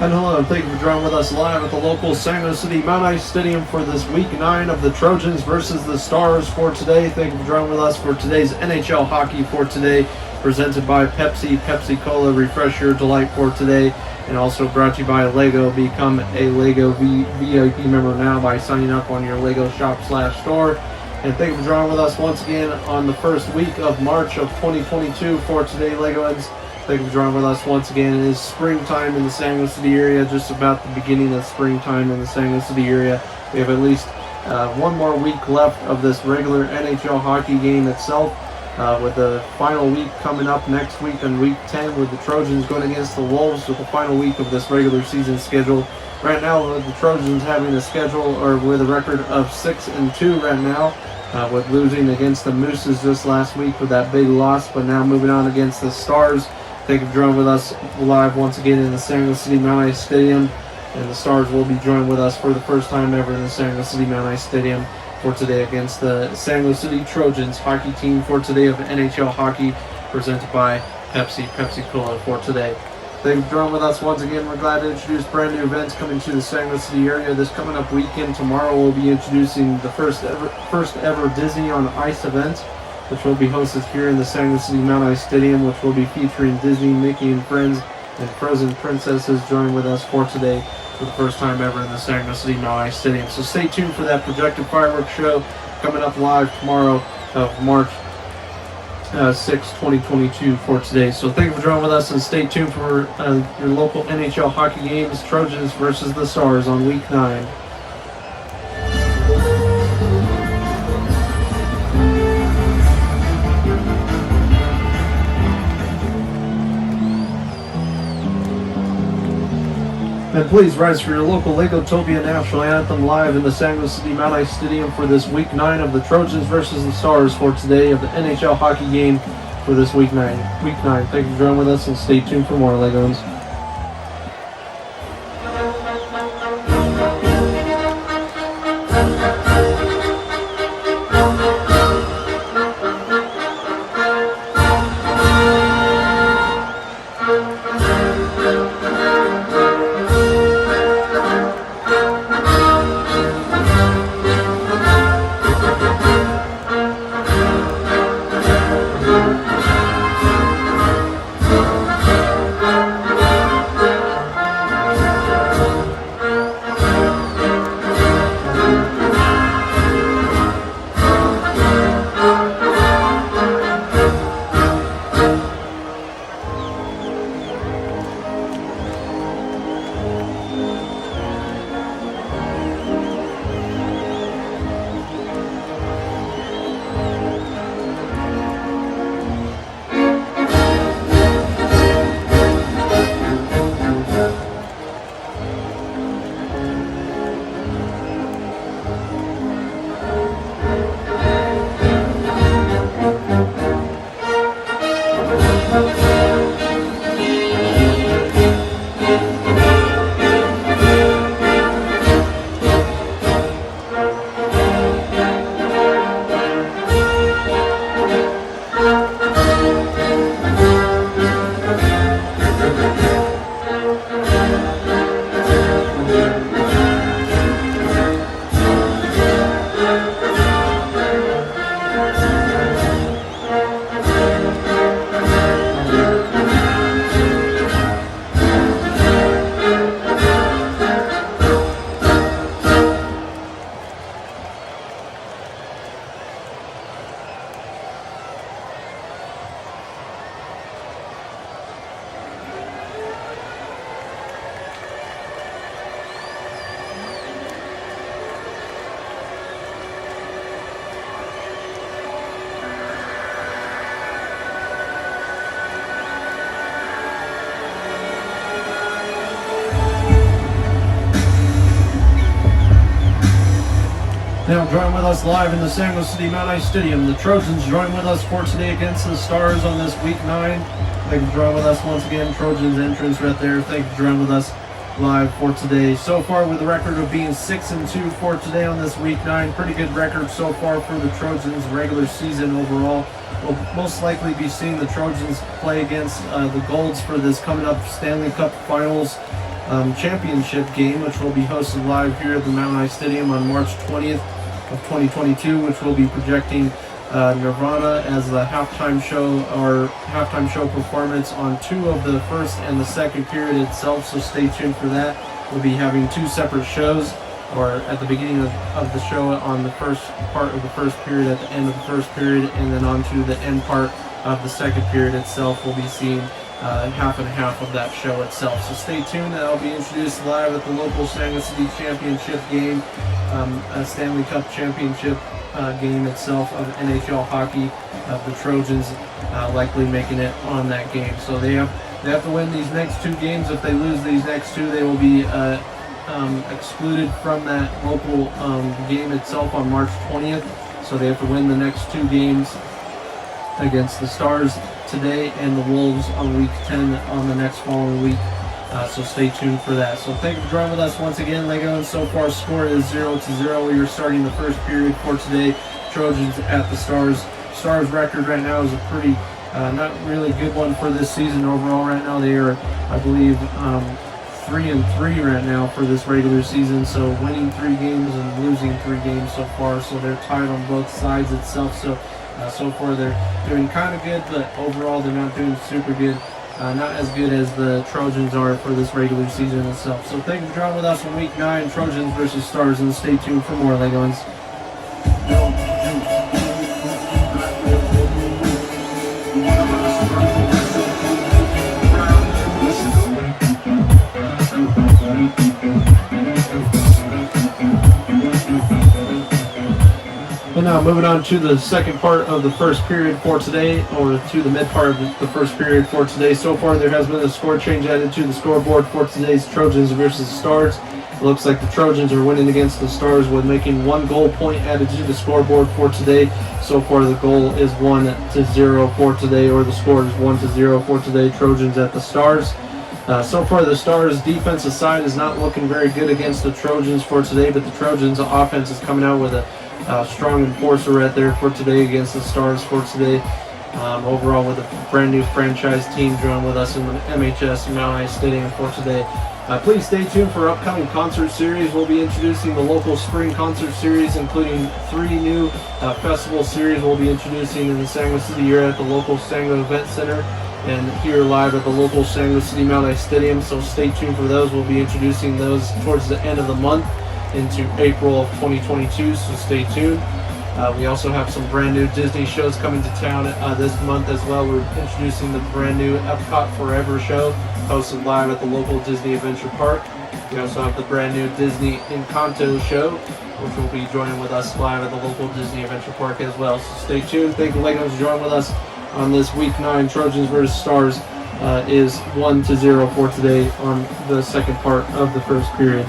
And hello, and thank you for joining with us live at the local San Jose City Mount Ice Stadium for this Week 9 of the Trojans versus the Stars for today. Thank you for joining with us for today's NHL hockey for today, presented by Pepsi Cola. Refresh your delight for today, and also brought to you by Lego. Become a Lego VIP member now by signing up on your Lego shop/store. And thank you for joining with us once again on the first week of March of 2022 for today, Legoheads. Thank you for joining with us once again. It is springtime in the San Jose City area, just about the beginning of springtime in the San Jose City area. We have at least one more week left of this regular NHL hockey game itself, with the final week coming up next week on week 10 with the Trojans going against the Wolves with the final week of this regular season schedule. Right now, the Trojans having a schedule or with a record of 6-2 right now, with losing against the Mooses this last week with that big loss, but now moving on against the Stars. Thank you for joining with us live once again in the San Jose City Mount Ice Stadium, and the Stars will be joined with us for the first time ever in the San Jose City Mount Ice Stadium for today against the San Jose City Trojans hockey team for today of NHL hockey, presented by Pepsi Cola for today. Thank you for joining with us once again. We're glad to introduce brand new events coming to the San Jose City area this coming up weekend. Tomorrow we'll be introducing the first ever Disney on Ice event, which will be hosted here in the San Jose City Mount Ice Stadium, which will be featuring Disney, Mickey and Friends, and Frozen Princesses joining with us for today for the first time ever in the San Jose City Mount Ice Stadium. So stay tuned for that projected fireworks show coming up live tomorrow of March 6, 2022 for today. So thank you for joining with us, and stay tuned for your local NHL hockey games, Trojans versus the Stars on Week 9. And please rise for your local Legotopia National Anthem live in the San Jose City Mount Ice Stadium for this Week 9 of the Trojans versus the Stars for today of the NHL hockey game for this Week 9. Thank you for joining with us, and stay tuned for more, Legos. Now join with us live in the San Jose City Mount Ice Stadium. The Trojans join with us for today against the Stars on this Week 9. Thank you for joining with us once again. Trojans entrance right there. Thank you for joining with us live for today. So far with the record of being 6-2 for today on this Week 9. Pretty good record so far for the Trojans regular season overall. We'll most likely be seeing the Trojans play against the Golds for this coming up Stanley Cup Finals championship game, which will be hosted live here at the Mount High Stadium on March 20th of 2022, which will be projecting Nirvana as the halftime show performance on 2 of the first and the second period itself. So stay tuned for that. We'll be having 2 separate shows, or at the beginning of the show on the first part of the first period, at the end of the first period, and then on to the end part of the second period itself. We'll be seeing half and half of that show itself. So stay tuned. That'll be introduced live at the local Sanger City Championship game, a Stanley Cup Championship game itself of NHL hockey. The Trojans likely making it on that game. So they have to win these next 2 games. If they lose these next 2, they will be excluded from that local game itself on March 20th. So they have to win the next 2 games against the Stars today and the Wolves on week 10 on the next following week. So stay tuned for that. So thank you for joining with us once again, Lego. And so far, score is 0-0. We are starting the first period for today. Trojans at the Stars. Stars record right now is a pretty not really good one for this season overall. Right now they are, I believe, 3-3 right now for this regular season. So winning 3 games and losing 3 games so far. So they're tied on both sides itself. So far they're doing kind of good, but overall they're not doing super good. Not as good as the Trojans are for this regular season itself. So thank you for joining with us on week 9, Trojans versus Stars, and stay tuned for more Legos. And now moving on to the second part of the first period for today, or to the mid part of the first period for today. So far there has been a score change added to the scoreboard for today's Trojans versus Stars. It looks like the Trojans are winning against the Stars with making 1 goal point added to the scoreboard for today. So far the goal is 1-0 for today, or the score is 1-0 for today, Trojans at the Stars. So far the Stars defensive side is not looking very good against the Trojans for today, but the Trojans offense is coming out with a strong enforcer right there for today against the Stars for today. Overall, with a brand new franchise team joining with us in the MHS Mount High Stadium for today. Please stay tuned for upcoming concert series. We'll be introducing the local spring concert series, including 3 new festival series we'll be introducing in the Sanger City here at the local Sanger Event Center and here live at the local Sanger City Mount High Stadium. So stay tuned for those. We'll be introducing those towards the end of the month into April of 2022, so stay tuned. We also have some brand new Disney shows coming to town this month as well. We're introducing the brand new Epcot Forever show, hosted live at the local Disney Adventure Park. We also have the brand new Disney Encanto show, which will be joining with us live at the local Disney Adventure Park as well. So stay tuned. Thank you, Legos, for joining with us on this week 9 Trojans versus Stars. Is 1-0 for today on the second part of the first period.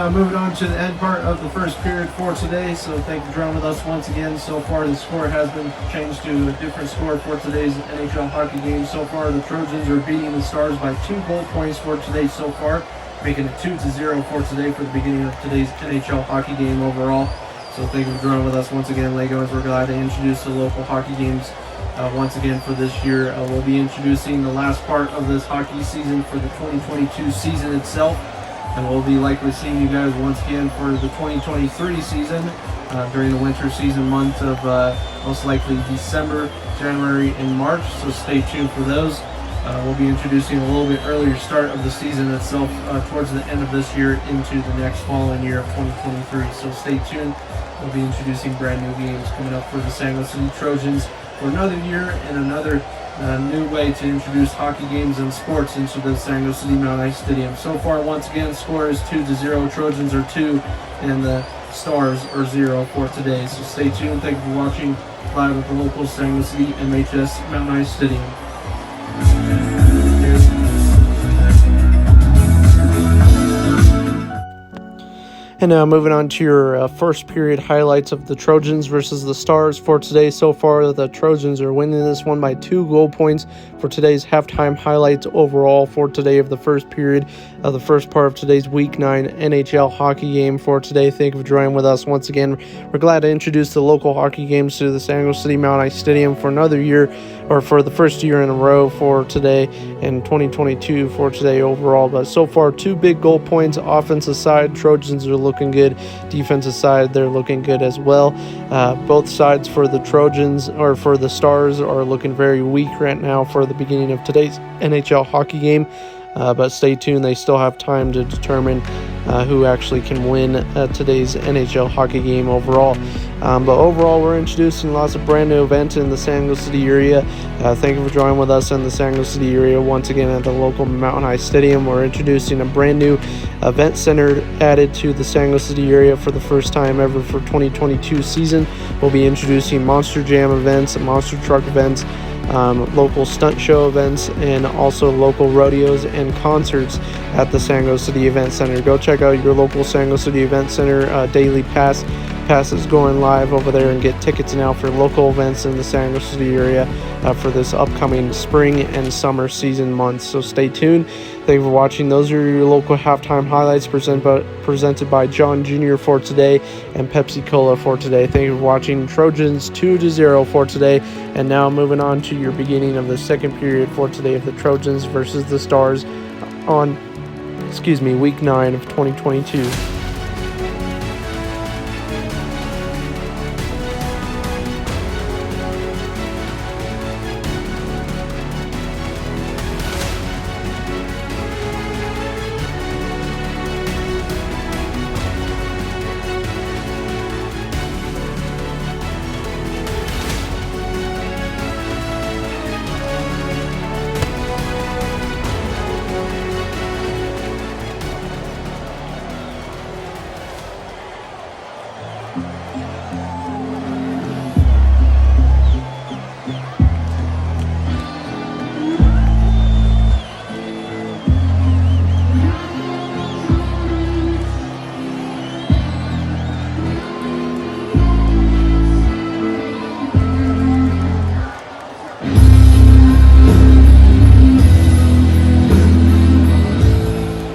Now moving on to the end part of the first period for today. So thank you for joining with us once again. So far the score has been changed to a different score for today's NHL hockey game. So far the Trojans are beating the Stars by 2 goal points for today so far, making it 2-0 for today for the beginning of today's NHL hockey game overall. So thank you for joining with us once again, Legos. We're glad to introduce the local hockey games once again for this year. We'll be introducing the last part of this hockey season for the 2022 season itself. And we'll be likely seeing you guys once again for the 2023 season during the winter season months of most likely December, January, and March. So stay tuned for those. We'll be introducing a little bit earlier start of the season itself towards the end of this year into the next following year of 2023. So stay tuned. We'll be introducing brand new games coming up for the Sanger City Trojans for another year and another new way to introduce hockey games and sports into the Sanger City Mount High Stadium. So far, once again, score is 2-0. Trojans are 2, and the Stars are 0 for today. So stay tuned. Thank you for watching live at the local Sanger City MHS Mount High Stadium. And now moving on to your first period highlights of the Trojans versus the Stars for today. So far, the Trojans are winning this one by 2 goal points. For today's halftime highlights overall for today of the first period of the first part of today's Week 9 NHL hockey game for today. Thank you for joining with us once again. We're glad to introduce the local hockey games to the San Jose City Mount Ice Stadium for another year, or for the first year in a row for today, and 2022 for today overall. But so far, 2 big goal points. Offensive side, Trojans are looking good. Defensive side, they're looking good as well. Both sides for the Trojans, or for the Stars, are looking very weak right now for the beginning of today's NHL hockey game. But stay tuned, they still have time to determine who actually can win today's NHL hockey game overall. But overall, we're introducing lots of brand new events in the San Jose City area. Thank you for joining with us in the San Jose City area once again at the local Mountain Ice Stadium. We're introducing a brand new event center added to the San Jose City area for the first time ever for 2022 season. We'll be introducing Monster Jam events, monster truck events, local stunt show events, and also local rodeos and concerts at the San Jose City Event Center. Go check out your local San Jose City Event Center daily passes going live over there, and get tickets now for local events in the San Jose City area for this upcoming spring and summer season months. So stay tuned. Thank you for watching. Those are your local halftime highlights presented by John Jr. for today and Pepsi Cola for today. Thank you for watching. Trojans 2-0 for today. And now moving on to your beginning of the second period for today of the Trojans versus the Stars on, Week 9 of 2022.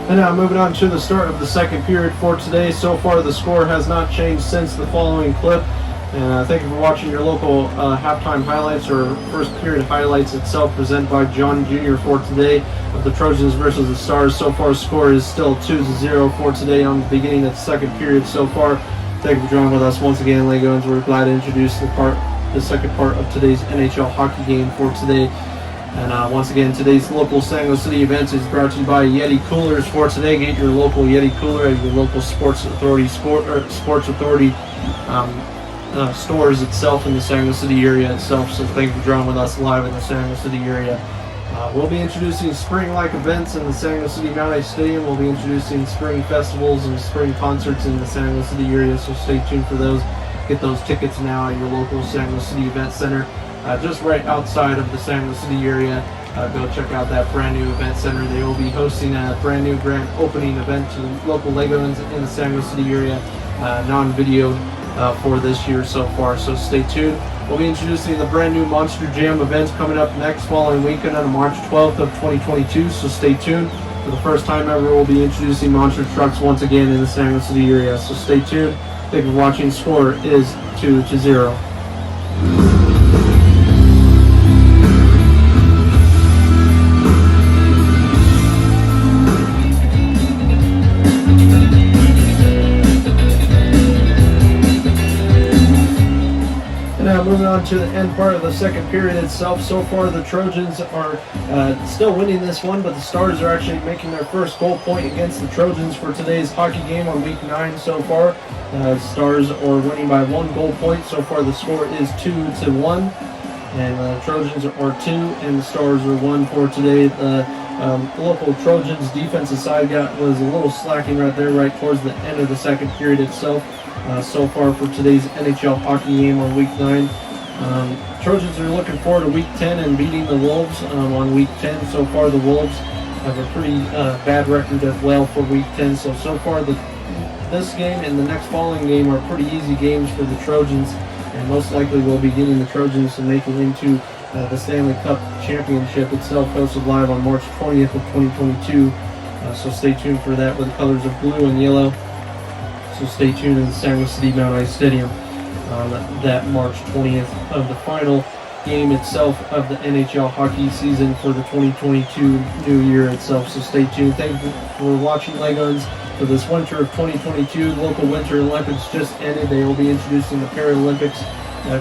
And now moving on to the start of the second period for today. So far, the score has not changed since the following clip. And thank you for watching your local halftime highlights, or first period highlights itself, presented by John Jr. for today of the Trojans versus the Stars. So far, score is still 2-0 for today on the beginning of the second period so far. Thank you for joining with us once again, Legos. We're glad to introduce the second part of today's NHL hockey game for today. And once again, today's local San Jose City event is brought to you by Yeti Coolers for today. Get your local Yeti Cooler at your local Sports Authority stores itself in the San Jose City area itself. So thank you for joining with us live in the San Jose City area. We'll be introducing spring-like events in the San Jose City Mount Ice Stadium. We'll be introducing spring festivals and spring concerts in the San Jose City area, so stay tuned for those. Get those tickets now at your local San Jose City Event Center. Just right outside of the San Jose City area. Go check out that brand new event center. They will be hosting a brand new grand opening event to local Legos in the San Jose City area, non-videoed for this year so far, so stay tuned. We'll be introducing the brand new Monster Jam event coming up next following weekend on March 12th of 2022, so stay tuned. For the first time ever, we'll be introducing monster trucks once again in the San Jose City area, so stay tuned. Thank you for watching. Score is 2-0. Now moving on to the end part of the second period itself. So far the Trojans are still winning this one, but the Stars are actually making their first goal point against the Trojans for today's hockey game on Week 9 so far. Stars are winning by 1 goal point. So far the score is 2-1, and the Trojans are 2 and the Stars are 1 for today. The local Trojans defensive side was a little slacking right there, right towards the end of the second period itself. So far for today's NHL hockey game on Week 9. Trojans are looking forward to Week 10 and beating the Wolves on Week 10. So far the Wolves have a pretty bad record as well for Week 10. So far the this game and the next following game are pretty easy games for the Trojans, and most likely will be getting the Trojans to make it into the Stanley Cup Championship itself, hosted live on March 20th of 2022. So stay tuned for that with the colors of blue and yellow. So stay tuned in the San Luis City Mount Ice Stadium on that March 20th of the final game itself of the NHL hockey season for the 2022 new year itself. So stay tuned. Thank you for watching Legons for this winter of 2022. The local Winter Olympics just ended. They will be introducing the Paralympics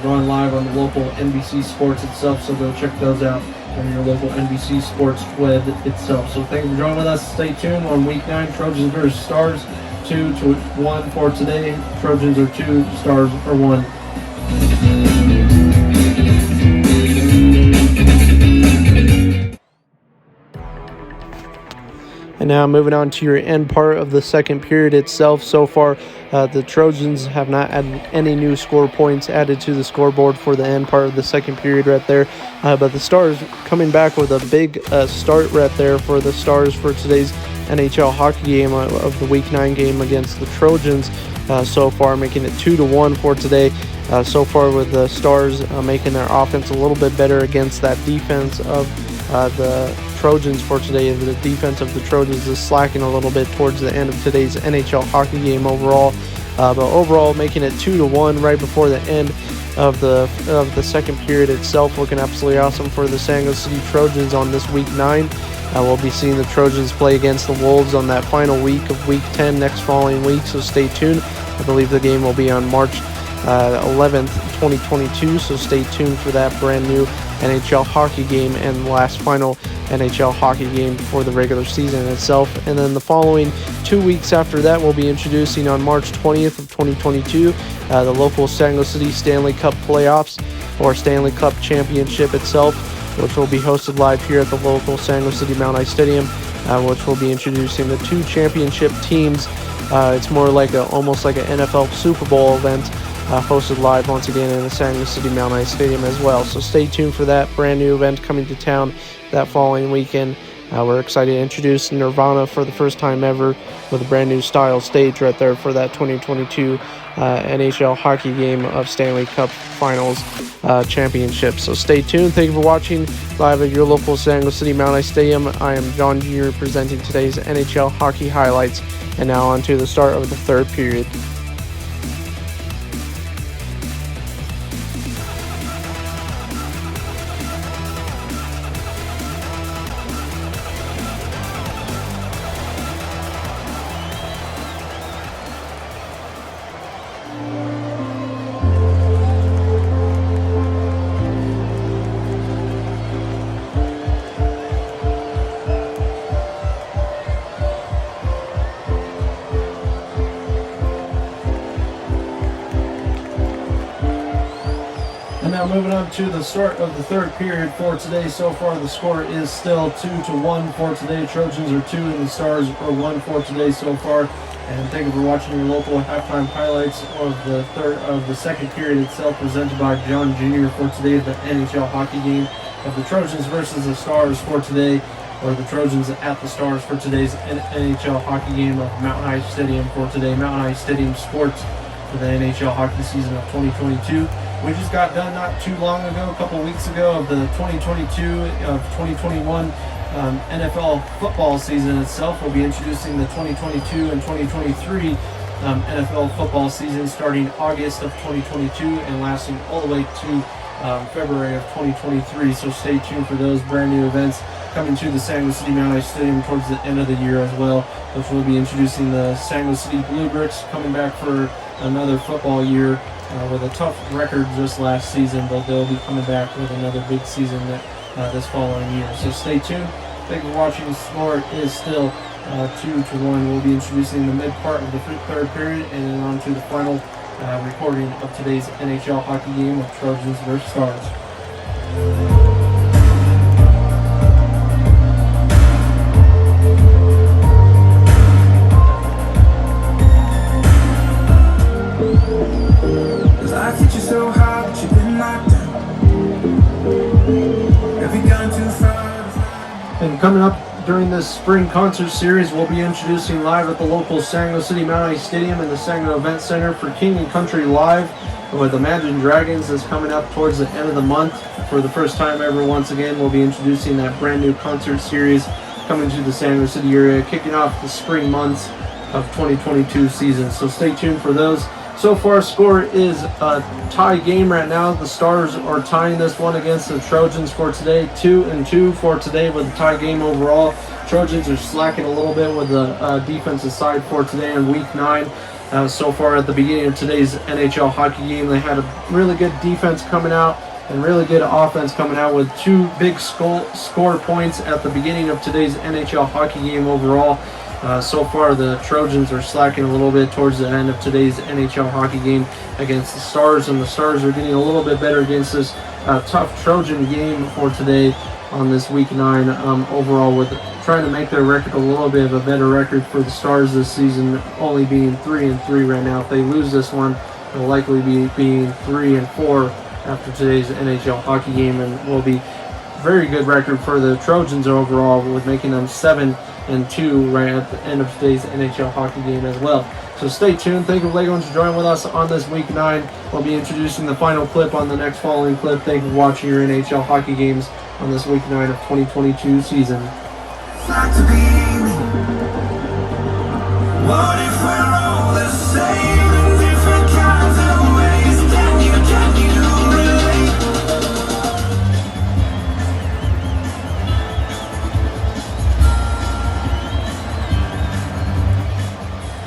going live on the local NBC Sports itself. So go check those out on your local NBC Sports web itself. So thank you for joining with us. Stay tuned on Week 9, Trojans versus Stars, 2-1 for today. Trojans are 2, Stars are 1. And now moving on to your end part of the second period itself. So far, the Trojans have not had any new score points added to the scoreboard for the end part of the second period right there. But the Stars coming back with a big start right there for the Stars for today's NHL hockey game of the Week 9 game against the Trojans. So far, making it 2-1 for today. So far with the Stars making their offense a little bit better against that defense of the Trojans for today. The defense of the Trojans is slacking a little bit towards the end of today's NHL hockey game overall. But overall, making it 2-1 right before the end of the second period itself. Looking absolutely awesome for the San Luis City Trojans on this Week 9. We'll be seeing the Trojans play against the Wolves on that final week of Week 10 next following week, so stay tuned. I believe the game will be on March 11th, 2022, so stay tuned for that brand new NHL hockey game and last final NHL hockey game for the regular season itself. And then the following 2 weeks after that, we'll be introducing on March 20th of 2022 the local San Luis City Stanley Cup playoffs or Stanley Cup Championship itself, which will be hosted live here at the local San Luis City Mount Ice Stadium, which will be introducing the 2 championship teams. It's more like almost like an NFL Super Bowl event, hosted live once again in the San Luis City Mount Ice Stadium as well. So stay tuned for that brand new event coming to town that following weekend. We're excited to introduce Nirvana for the first time ever with a brand new style stage right there for that 2022 NHL hockey game of Stanley Cup Finals Championship. So stay tuned. Thank you for watching live at your local San Luis City Mount Ice Stadium. I am John Jr. presenting today's NHL hockey highlights. And now on to the start of the third period. Now moving on to the start of the third period for today. So far the score is still 2-1 for today. Trojans are 2 and the Stars are 1 for today so far. And thank you for watching your local halftime highlights of the second period itself, presented by John Jr. for today, the NHL hockey game of the Trojans versus the Stars for today, or the Trojans at the Stars for today's NHL hockey game of Mountain Ice Stadium for today. Mountain Ice Stadium Sports for the NHL hockey season of 2022. We just got done not too long ago, a couple weeks ago, of the 2021 NFL football season itself. We'll be introducing the 2022 and 2023 NFL football season starting August of 2022 and lasting all the way to February of 2023. So stay tuned for those brand new events coming to the San Luis City Mount Ice Stadium towards the end of the year as well, which will be introducing the San Luis City Blue Bricks coming back for another football year. With a tough record just last season, but they'll be coming back with another big season this following year. So stay tuned. Thank you for watching. The score is still 2-1. We'll be introducing the mid part of the third period and then on to the final recording of today's NHL hockey game of Trojans versus Stars. So hard, but you've been knocked down. Have you gone too far? And coming up during this spring concert series, we'll be introducing live at the local San City Mount Ice Stadium in the Saginaw Event Center for King and Country Live with Imagine Dragons is coming up towards the end of the month. For the first time ever, once again, we'll be introducing that brand new concert series coming to the San City area, kicking off the spring months of 2022 season. So stay tuned for those. So far, score is a tie game right now. The Stars are tying this one against the Trojans for today, 2-2 for today with a tie game overall. Trojans are slacking a little bit with the defensive side for today in week 9. So far at the beginning of today's NHL hockey game, they had a really good defense coming out and really good offense coming out with 2 big score points at the beginning of today's NHL hockey game overall. So far, the Trojans are slacking a little bit towards the end of today's NHL hockey game against the Stars, and the Stars are getting a little bit better against this tough Trojan game for today on this week 9 overall, with trying to make their record a little bit of a better record for the Stars this season, only being 3-3 right now. If they lose this one, they'll likely be being 3-4 after today's NHL hockey game, and will be very good record for the Trojans overall, with making them 7-2 right at the end of today's NHL hockey game as well. So stay tuned. Thank you, Legos, for joining with us on this week 9. We'll be introducing the final clip on the next following clip. Thank you for watching your NHL hockey games on this week 9 of 2022 season. Like to be me. What if we're all the same in different kinds of ways? Can you relate?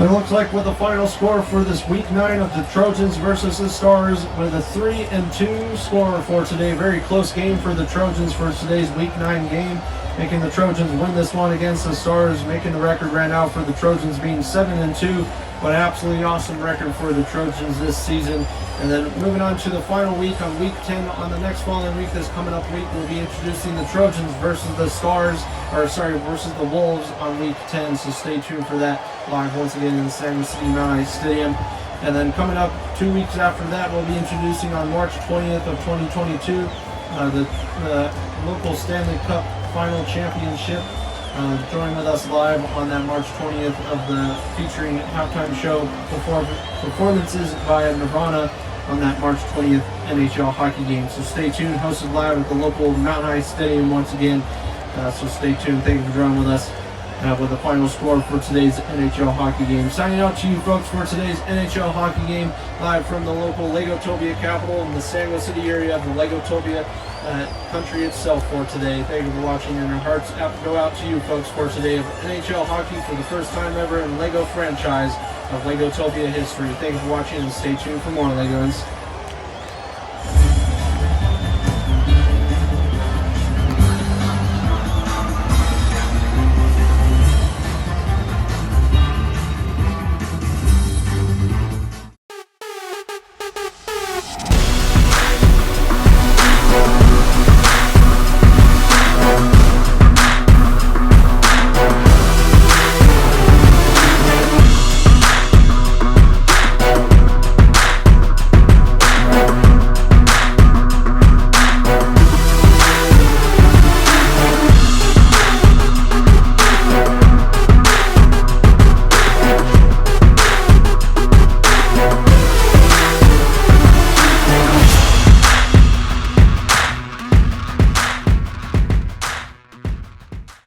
It looks like with the final score for this week 9 of the Trojans versus the Stars, with a 3-2 score for today. Very close game for the Trojans for today's week 9 game, making the Trojans win this one against the Stars, making the record right now for the Trojans being 7-2, but an absolutely awesome record for the Trojans this season. And then moving on to the final week, on week 10, on the next following week, this coming up week, we'll be introducing the Trojans versus the versus the Wolves on week 10. So stay tuned for that live once again in the San City Mount Ice Stadium. And then coming up 2 weeks after that, we'll be introducing on March 20th of 2022 the local Stanley Cup Final Championship. Join with us live on that March 20th of the featuring halftime show performances by Nirvana on that March 20th NHL hockey game. So stay tuned. Hosted live at the local Mount Ice Stadium once again. So stay tuned. Thank you for joining with us with the final score for today's NHL hockey game. Signing out to you folks for today's NHL hockey game live from the local Legotopia capital in the San Luis City area of the Legotopia country itself for today. Thank you for watching, and our hearts go out to you folks for today of NHL hockey for the first time ever in LEGO franchise of Legotopia history. Thank you for watching, and stay tuned for more Legos.